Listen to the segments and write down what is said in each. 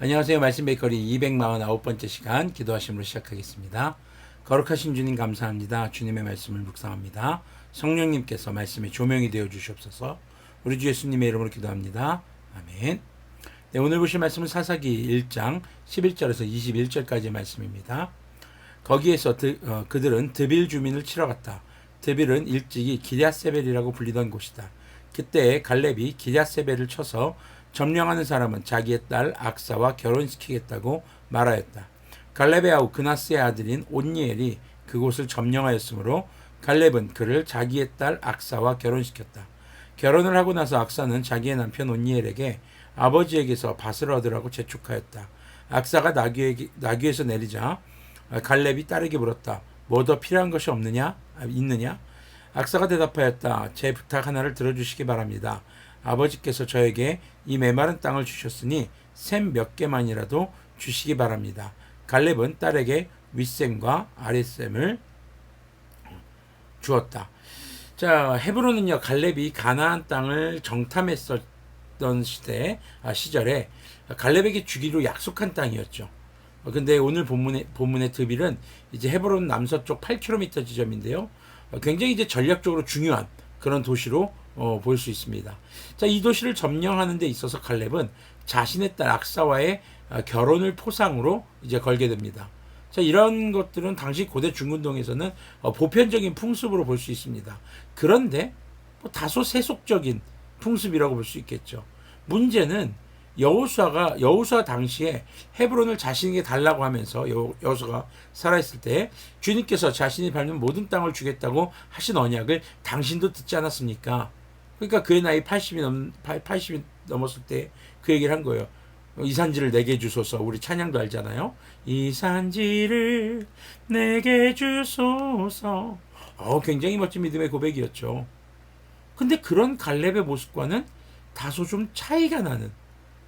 안녕하세요. 말씀 베이커리 249번째 시간 기도하심으로 시작하겠습니다. 거룩하신 주님 감사합니다. 주님의 말씀을 묵상합니다. 성령님께서 말씀의 조명이 되어 주시옵소서. 우리 주 예수님의 이름으로 기도합니다. 아멘. 네, 오늘 보실 말씀은 사사기 1장 11절에서 21절까지의 말씀입니다. 거기에서 그들은 드빌 주민을 치러 갔다. 드빌은 일찍이 기럇세벨이라고 불리던 곳이다. 그때 갈렙이 기럇세벨을 쳐서 점령하는 사람은 자기의 딸 악사와 결혼시키겠다고 말하였다. 갈렙의 아우 그나스의 아들인 온니엘이 그곳을 점령하였으므로 갈렙은 그를 자기의 딸 악사와 결혼시켰다. 결혼을 하고 나서 악사는 자기의 남편 온니엘에게 아버지에게서 밭을 얻으라고 재촉하였다. 악사가 나귀에서 내리자 갈렙이 딸에게 물었다. 뭐 더 필요한 것이 있느냐? 악사가 대답하였다. 제 부탁 하나를 들어주시기 바랍니다. 아버지께서 저에게 이 메마른 땅을 주셨으니 샘 몇 개만이라도 주시기 바랍니다. 갈렙은 딸에게 윗샘과 아랫샘을 주었다. 자, 헤브론은요, 갈렙이 가나안 땅을 정탐했었던 시절에 갈렙에게 주기로 약속한 땅이었죠. 근데 오늘 본문의 드빌은 이제 헤브론 남서쪽 8km 지점인데요. 굉장히 이제 전략적으로 중요한 그런 도시로 볼 수 있습니다. 자, 이 도시를 점령하는 데 있어서 갈렙은 자신의 딸 악사와의 결혼을 포상으로 이제 걸게 됩니다. 자, 이런 것들은 당시 고대 중근동에서는 보편적인 풍습으로 볼 수 있습니다. 그런데 다소 세속적인 풍습이라고 볼 수 있겠죠. 문제는 여호수아 당시에 헤브론을 자신에게 달라고 하면서 여호수아가 살아있을 때 주님께서 자신이 밟는 모든 땅을 주겠다고 하신 언약을 당신도 듣지 않았습니까? 그러니까 그의 나이 80이 넘었을 때 그 얘기를 한 거예요. 이 산지를 내게 주소서. 우리 찬양도 알잖아요. 이 산지를 내게 주소서. 굉장히 멋진 믿음의 고백이었죠. 근데 그런 갈렙의 모습과는 다소 좀 차이가 나는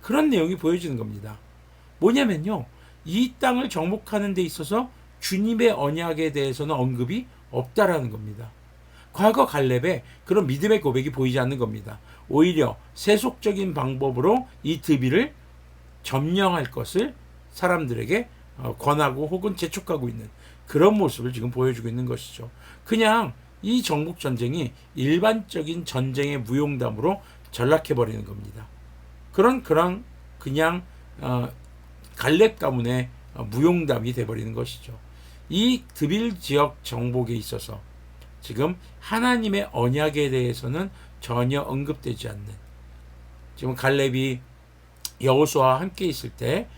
그런 내용이 보여지는 겁니다. 뭐냐면요, 이 땅을 정복하는 데 있어서 주님의 언약에 대해서는 언급이 없다라는 겁니다. 과거 갈렙의 그런 믿음의 고백이 보이지 않는 겁니다. 오히려 세속적인 방법으로 이 드빌을 점령할 것을 사람들에게 권하고 혹은 재촉하고 있는 그런 모습을 지금 보여주고 있는 것이죠. 그냥 이 정복 전쟁이 일반적인 전쟁의 무용담으로 전락해버리는 겁니다. 그냥 갈렙 가문의 무용담이 돼버리는 것이죠. 이 드빌 지역 정복에 있어서 지금 하나님의 언약에 대해서는 전혀 언급되지 않는, 지금 갈렙이 여호수아와 함께 있을 때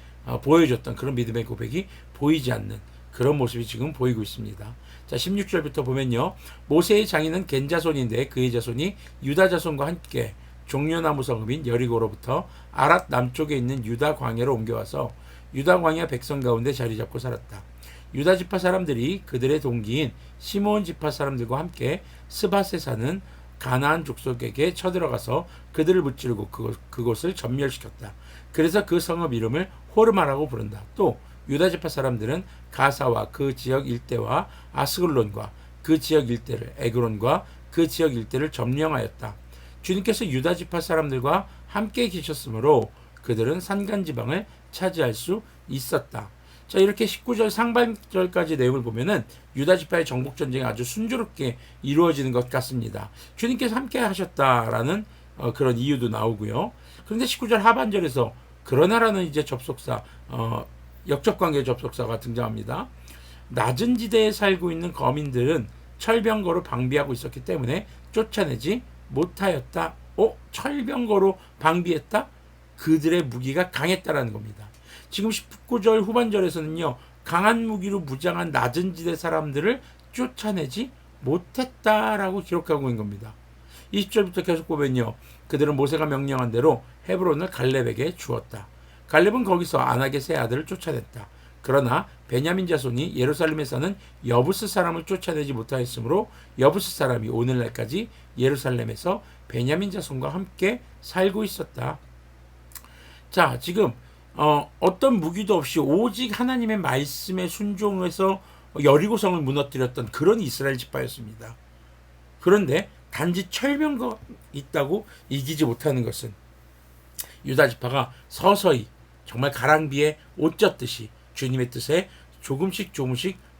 보여줬던 그런 믿음의 고백이 보이지 않는 그런 모습이 지금 보이고 있습니다. 자, 16절부터 보면요, 모세의 장인은 겐 자손인데 그의 자손이 유다 자손과 함께 종려나무 성읍인 여리고로부터 아랏 남쪽에 있는 유다 광야로 옮겨와서 유다 광야 백성 가운데 자리 잡고 살았다. 유다 지파 사람들이 그들의 동기인 시므온 지파 사람들과 함께 스밧에 사는 가나안 족속에게 쳐들어가서 그들을 무찌르고 그곳을 전멸시켰다. 그래서 그 성읍 이름을 호르마라고 부른다. 또 유다 지파 사람들은 가사와 그 지역 일대와 아스글론과 그 지역 일대를, 에그론과 그 지역 일대를 점령하였다. 주님께서 유다 지파 사람들과 함께 계셨으므로 그들은 산간지방을 차지할 수 있었다. 자, 이렇게 19절 상반절까지 내용을 보면은 유다 지파의 정복 전쟁이 아주 순조롭게 이루어지는 것 같습니다. 주님께서 함께 하셨다라는 그런 이유도 나오고요. 그런데 19절 하반절에서 그러나라는 이제 접속사, 역접관계 접속사가 등장합니다. 낮은 지대에 살고 있는 거민들은 철병거로 방비하고 있었기 때문에 쫓아내지 못하였다. 철병거로 방비했다? 그들의 무기가 강했다라는 겁니다. 지금 19절 후반절에서는요, 강한 무기로 무장한 낮은 지대 사람들을 쫓아내지 못했다라고 기록하고 있는 겁니다. 20절부터 계속 보면요, 그들은 모세가 명령한 대로 헤브론을 갈렙에게 주었다. 갈렙은 거기서 아낙의 세 아들을 쫓아냈다. 그러나 베냐민 자손이 예루살렘에 사는 여부스 사람을 쫓아내지 못하였으므로 여부스 사람이 오늘날까지 예루살렘에서 베냐민 자손과 함께 살고 있었다. 자, 지금 어떤 무기도 없이 오직 하나님의 말씀에 순종해서 여리고성을 무너뜨렸던 그런 이스라엘 지파였습니다. 그런데 단지 철병거 있다고 이기지 못하는 것은 유다 지파가 서서히 정말 가랑비에 옷 젖듯이 주님의 뜻에 조금씩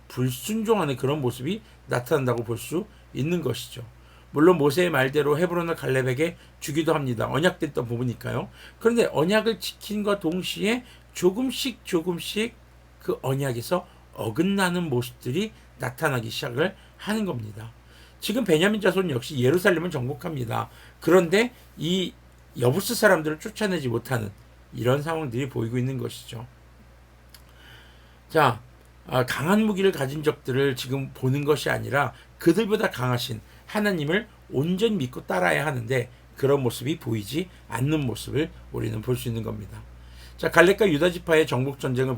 불순종하는 그런 모습이 나타난다고 볼 수 있는 것이죠. 물론 모세의 말대로 헤브론을 갈렙에게 주기도 합니다. 언약됐던 부분이니까요. 그런데 언약을 지킨과 동시에 조금씩 그 언약에서 어긋나는 모습들이 나타나기 시작을 하는 겁니다. 지금 베냐민 자손 역시 예루살렘을 정복합니다. 그런데 이 여부스 사람들을 쫓아내지 못하는 이런 상황들이 보이고 있는 것이죠. 자, 강한 무기를 가진 적들을 지금 보는 것이 아니라 그들보다 강하신 하나님을 온전히 믿고 따라야 하는데 그런 모습이 보이지 않는 모습을 우리는 볼 수 있는 겁니다. 자, 갈렙과 유다 지파의 정복 전쟁을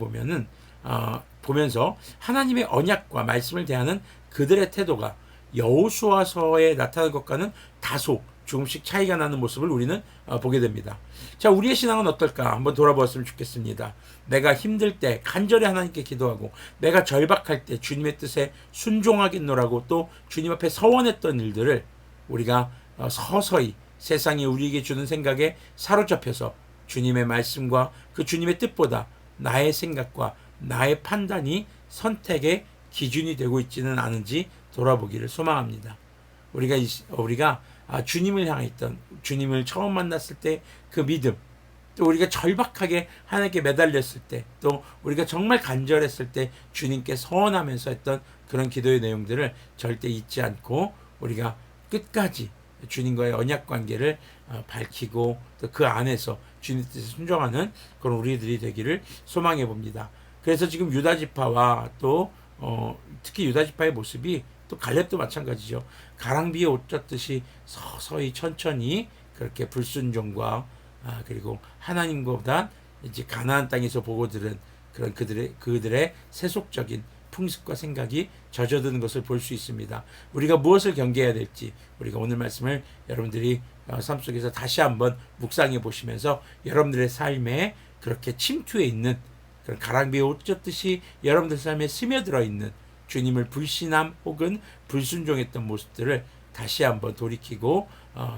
보면서 하나님의 언약과 말씀을 대하는 그들의 태도가 여호수아서에 나타난 것과는 다소 조금씩 차이가 나는 모습을 우리는 보게 됩니다. 자, 우리의 신앙은 어떨까? 한번 돌아보았으면 좋겠습니다. 내가 힘들 때 간절히 하나님께 기도하고 내가 절박할 때 주님의 뜻에 순종하겠노라고 또 주님 앞에 서원했던 일들을 우리가 서서히 세상이 우리에게 주는 생각에 사로잡혀서 주님의 말씀과 그 주님의 뜻보다 나의 생각과 나의 판단이 선택의 기준이 되고 있지는 않은지 돌아보기를 소망합니다. 우리가 주님을 향했던 주님을 처음 만났을 때 그 믿음, 또 우리가 절박하게 하나님께 매달렸을 때, 또 우리가 정말 간절했을 때 주님께 서원하면서 했던 그런 기도의 내용들을 절대 잊지 않고 우리가 끝까지 주님과의 언약 관계를 밝히고 또 그 안에서 주님 뜻에 순종하는 그런 우리들이 되기를 소망해 봅니다. 그래서 지금 유다 지파와 또 특히 유다 지파의 모습이 또 갈렙도 마찬가지죠. 가랑비에 옷 젖듯이 서서히 천천히 그렇게 불순종과 그리고 하나님보다 이제 가나안 땅에서 보고 들은 그런 그들의 세속적인 풍습과 생각이 젖어드는 것을 볼 수 있습니다. 우리가 무엇을 경계해야 될지 우리가 오늘 말씀을 여러분들이 삶 속에서 다시 한번 묵상해 보시면서 여러분들의 삶에 그렇게 침투해 있는 그런 가랑비에 옷 젖듯이 여러분들 삶에 스며들어 있는 주님을 불신함 혹은 불순종했던 모습들을 다시 한번 돌이키고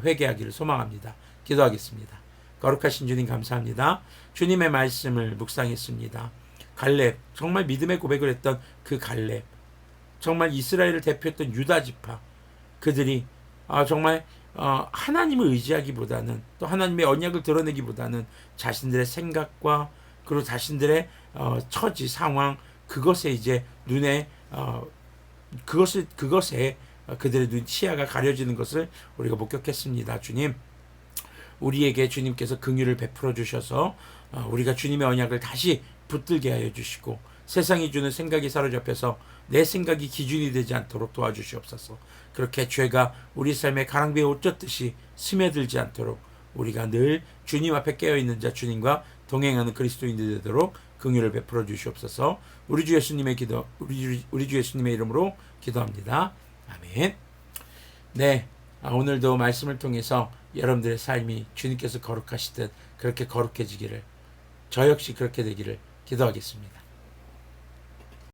회개하기를 소망합니다. 기도하겠습니다. 거룩하신 주님 감사합니다. 주님의 말씀을 묵상했습니다. 갈렙, 정말 믿음의 고백을 했던 그 갈렙, 정말 이스라엘을 대표했던 유다 지파, 그들이 정말 하나님을 의지하기보다는 또 하나님의 언약을 드러내기보다는 자신들의 생각과 그리고 자신들의 처지 상황 그것에 이제 눈에 그것에 그들의 눈 치아가 가려지는 것을 우리가 목격했습니다. 주님, 우리에게 주님께서 긍휼을 베풀어 주셔서 우리가 주님의 언약을 다시 붙들게 하여 주시고 세상이 주는 생각이 사로잡혀서 내 생각이 기준이 되지 않도록 도와주시옵소서. 그렇게 죄가 우리 삶에 가랑비에 옷 젖듯이 스며들지 않도록 우리가 늘 주님 앞에 깨어있는 자 주님과 동행하는 그리스도인들이 되도록 긍휼을 베풀어 주시옵소서. 우리 주 예수님의 이름으로 기도합니다. 아멘. 네, 오늘도 말씀을 통해서 여러분들의 삶이 주님께서 거룩하시듯 그렇게 거룩해지기를, 저 역시 그렇게 되기를 기도하겠습니다.